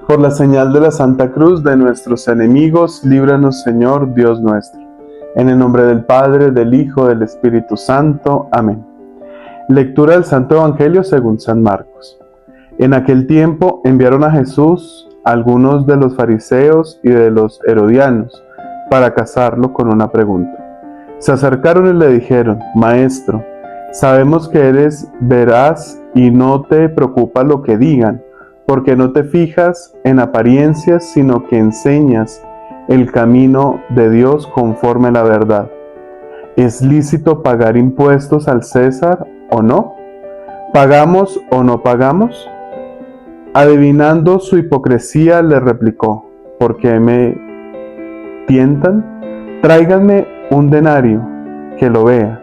Por la señal de la Santa Cruz de nuestros enemigos, líbranos, Señor, Dios nuestro. En el nombre del Padre, del Hijo, del Espíritu Santo. Amén. Lectura del Santo Evangelio según San Marcos. En aquel tiempo enviaron a Jesús algunos de los fariseos y de los herodianos para cazarlo con una pregunta. Se acercaron y le dijeron: Maestro, sabemos que eres veraz y no te preocupa lo que digan, porque no te fijas en apariencias, sino que enseñas el camino de Dios conforme a la verdad. ¿Es lícito pagar impuestos al César o no? ¿Pagamos o no pagamos? Adivinando su hipocresía, le replicó: ¿por qué me tientan? Tráiganme un denario, que lo vea.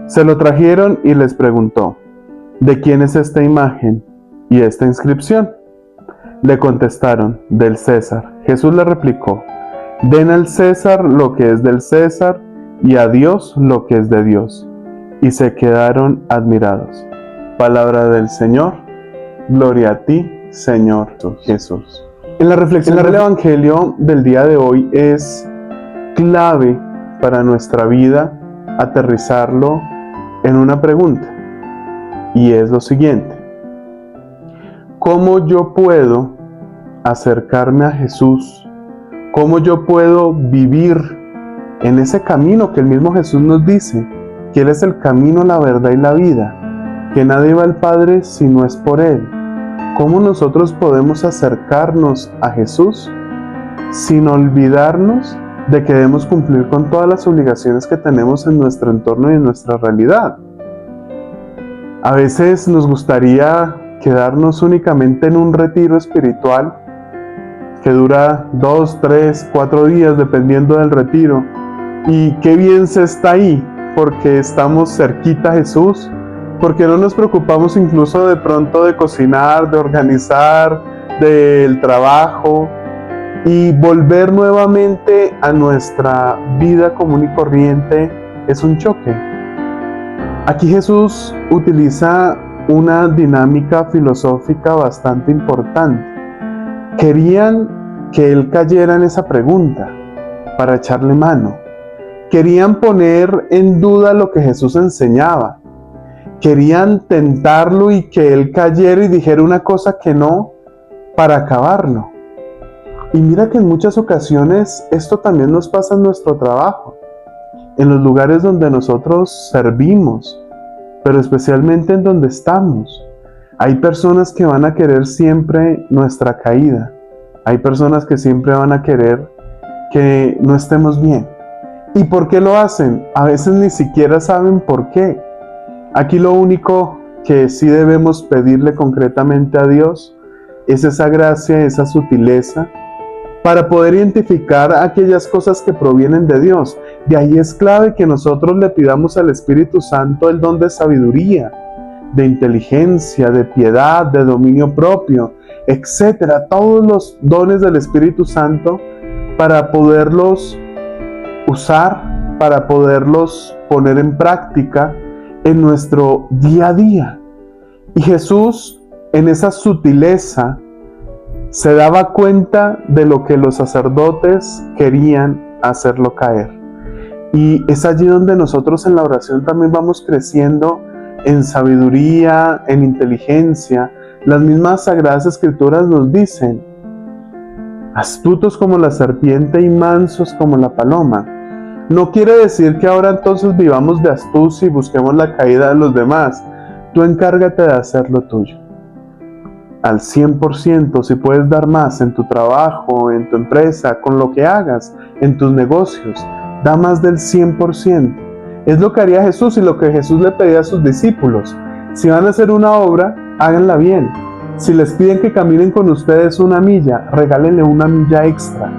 Se lo trajeron y les preguntó: ¿de quién es esta imagen y esta inscripción? Le contestaron: del César. Jesús le replicó: den al César lo que es del César y a Dios lo que es de Dios. Y se quedaron admirados. Palabra del Señor. Gloria a ti, Señor Jesús. En la reflexión del Evangelio del día de hoy es clave para nuestra vida aterrizarlo en una pregunta, y es lo siguiente: ¿cómo yo puedo acercarme a Jesús? ¿Cómo yo puedo vivir en ese camino que el mismo Jesús nos dice, que Él es el camino, la verdad y la vida, que nadie va al Padre si no es por Él? ¿Cómo nosotros podemos acercarnos a Jesús sin olvidarnos de que debemos cumplir con todas las obligaciones que tenemos en nuestro entorno y en nuestra realidad? A veces nos gustaría quedarnos únicamente en un retiro espiritual que dura 2, 3, 4 días dependiendo del retiro, y qué bien se está ahí porque estamos cerquita a Jesús, porque no nos preocupamos incluso de pronto de cocinar, de organizar, del trabajo, y volver nuevamente a nuestra vida común y corriente es un choque. Aquí Jesús utiliza una dinámica filosófica bastante importante. Querían que Él cayera en esa pregunta para echarle mano. Querían poner en duda lo que Jesús enseñaba. Querían tentarlo y que Él cayera y dijera una cosa que no, para acabarlo. Y mira que en muchas ocasiones esto también nos pasa en nuestro trabajo, en los lugares donde nosotros servimos, pero especialmente en donde estamos. Hay personas que van a querer siempre nuestra caída. Hay personas que siempre van a querer que no estemos bien. ¿Y por qué lo hacen? A veces ni siquiera saben por qué. Aquí lo único que sí debemos pedirle concretamente a Dios es esa gracia, esa sutileza, para poder identificar aquellas cosas que provienen de Dios. De ahí es clave que nosotros le pidamos al Espíritu Santo el don de sabiduría, de inteligencia, de piedad, de dominio propio, etcétera. Todos los dones del Espíritu Santo para poderlos usar, para poderlos poner en práctica en nuestro día a día. Y Jesús, en esa sutileza, se daba cuenta de lo que los sacerdotes querían hacerlo caer. Y es allí donde nosotros en la oración también vamos creciendo en sabiduría, en inteligencia. Las mismas Sagradas Escrituras nos dicen: astutos como la serpiente y mansos como la paloma. No quiere decir que ahora entonces vivamos de astucia y busquemos la caída de los demás. Tú encárgate de hacer lo tuyo al 100%. Si puedes dar más en tu trabajo, en tu empresa, con lo que hagas, en tus negocios, da más del 100%. Es lo que haría Jesús y lo que Jesús le pedía a sus discípulos. Si van a hacer una obra, háganla bien. Si les piden que caminen con ustedes una milla, regálenle una milla extra.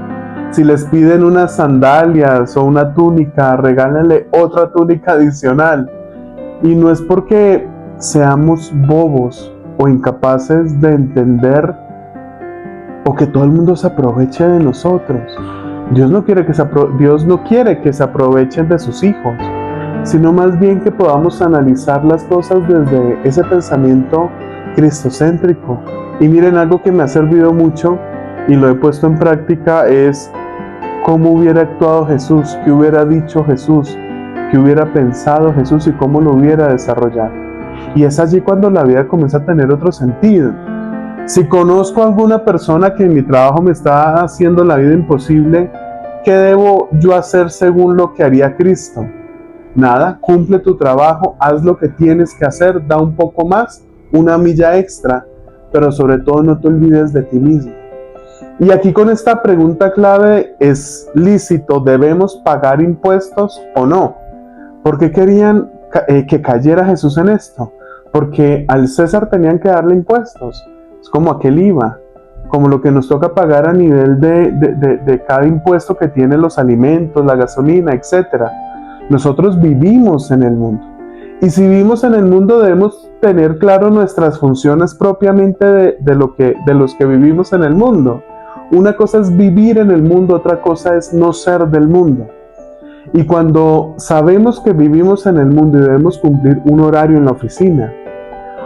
Si les piden unas sandalias o una túnica, regálenle otra túnica adicional. Y no es porque seamos bobos o incapaces de entender o que todo el mundo se aproveche de nosotros. Dios no quiere que se aprovechen de sus hijos, sino más bien que podamos analizar las cosas desde ese pensamiento cristocéntrico, Y miren, algo que me ha servido mucho y lo he puesto en práctica es cómo hubiera actuado Jesús, qué hubiera dicho Jesús, qué hubiera pensado Jesús y cómo lo hubiera desarrollado. Y es allí cuando la vida comienza a tener otro sentido. Si conozco a alguna persona que en mi trabajo me está haciendo la vida imposible, ¿qué debo yo hacer según lo que haría Cristo? Nada, cumple tu trabajo, haz lo que tienes que hacer, da un poco más, una milla extra, pero sobre todo no te olvides de ti mismo. Y aquí con esta pregunta clave, ¿es lícito? ¿Debemos pagar impuestos o no? ¿Por qué querían que cayera Jesús en esto? Porque al César tenían que darle impuestos. Es como aquel IVA, como lo que nos toca pagar a nivel de cada impuesto que tienen los alimentos, la gasolina, etc. Nosotros vivimos en el mundo. Y si vivimos en el mundo, debemos tener claro nuestras funciones propiamente de los que vivimos en el mundo. Una cosa es vivir en el mundo, otra cosa es no ser del mundo. Y cuando sabemos que vivimos en el mundo y debemos cumplir un horario en la oficina,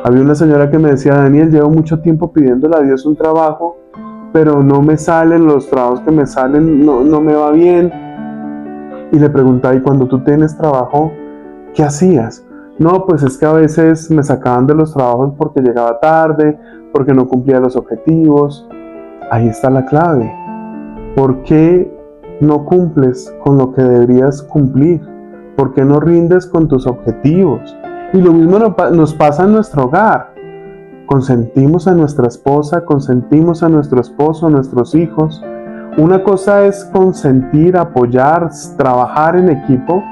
había una señora que me decía: Daniel, llevo mucho tiempo pidiéndole a Dios un trabajo, pero no me salen, los trabajos que me salen no me va bien. Y le preguntaba: ¿y cuando tú tienes trabajo, qué hacías? No, pues es que a veces me sacaban de los trabajos porque llegaba tarde, porque no cumplía los objetivos. Ahí está la clave. ¿Por qué no cumples con lo que deberías cumplir? ¿Por qué no rindes con tus objetivos? Y lo mismo nos pasa en nuestro hogar. Consentimos a nuestra esposa, consentimos a nuestro esposo, a nuestros hijos. Una cosa es consentir, apoyar, trabajar en equipo.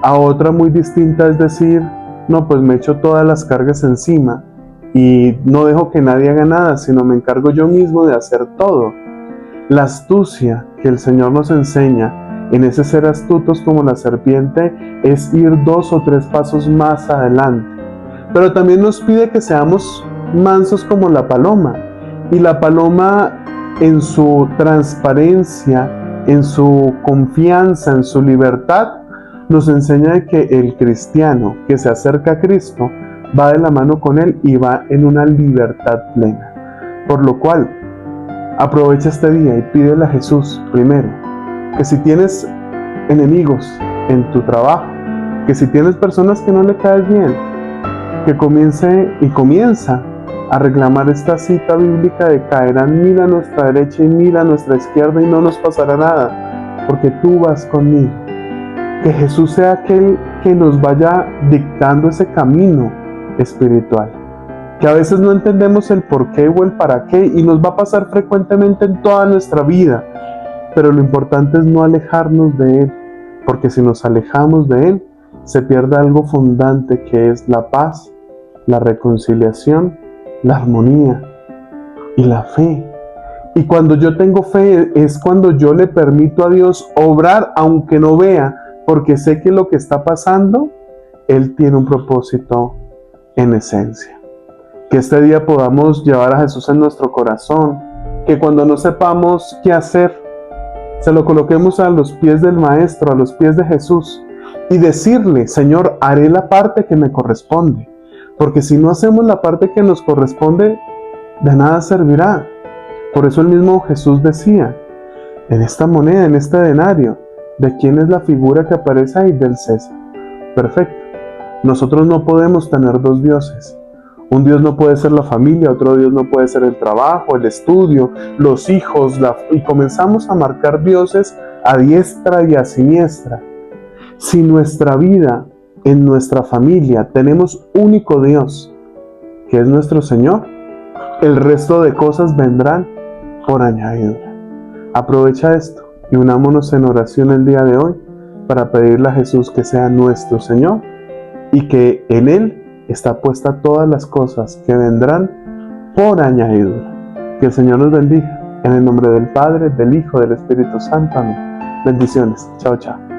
A otra muy distinta es decir: no, pues me echo todas las cargas encima y no dejo que nadie haga nada, sino me encargo yo mismo de hacer todo. La astucia que el Señor nos enseña en ese ser astutos como la serpiente es ir 2 o 3 pasos más adelante. Pero también nos pide que seamos mansos como la paloma. Y la paloma, en su transparencia, en su confianza, en su libertad, nos enseña que el cristiano que se acerca a Cristo va de la mano con Él y va en una libertad plena. Por lo cual, aprovecha este día y pídele a Jesús primero que si tienes enemigos en tu trabajo, que si tienes personas que no le caes bien, que comienza a reclamar esta cita bíblica de: caerán 1000 a nuestra derecha y 1000 a nuestra izquierda y no nos pasará nada, porque tú vas conmigo. Que Jesús sea aquel que nos vaya dictando ese camino espiritual, que a veces no entendemos el por qué o el para qué, y nos va a pasar frecuentemente en toda nuestra vida, pero lo importante es no alejarnos de Él, porque si nos alejamos de Él, se pierde algo fundante, que es la paz, la reconciliación, la armonía y la fe. Y cuando yo tengo fe es cuando yo le permito a Dios obrar aunque no vea, porque sé que lo que está pasando, Él tiene un propósito en esencia. Que este día podamos llevar a Jesús en nuestro corazón, que cuando no sepamos qué hacer, se lo coloquemos a los pies del Maestro, a los pies de Jesús, y decirle: Señor, haré la parte que me corresponde, porque si no hacemos la parte que nos corresponde, de nada servirá. Por eso el mismo Jesús decía: en esta moneda, en este denario, ¿de quién es la figura que aparece ahí? Del César. Perfecto. Nosotros no podemos tener dos dioses. Un Dios no puede ser la familia, otro Dios no puede ser el trabajo, el estudio, los hijos, y comenzamos a marcar dioses a diestra y a siniestra. Si nuestra vida, en nuestra familia, tenemos único Dios, que es nuestro Señor, el resto de cosas vendrán por añadidura. Aprovecha esto y unámonos en oración el día de hoy para pedirle a Jesús que sea nuestro Señor y que en Él está puesta todas las cosas que vendrán por añadidura. Que el Señor nos bendiga. En el nombre del Padre, del Hijo, del Espíritu Santo. Amén. Bendiciones. Chao, chao.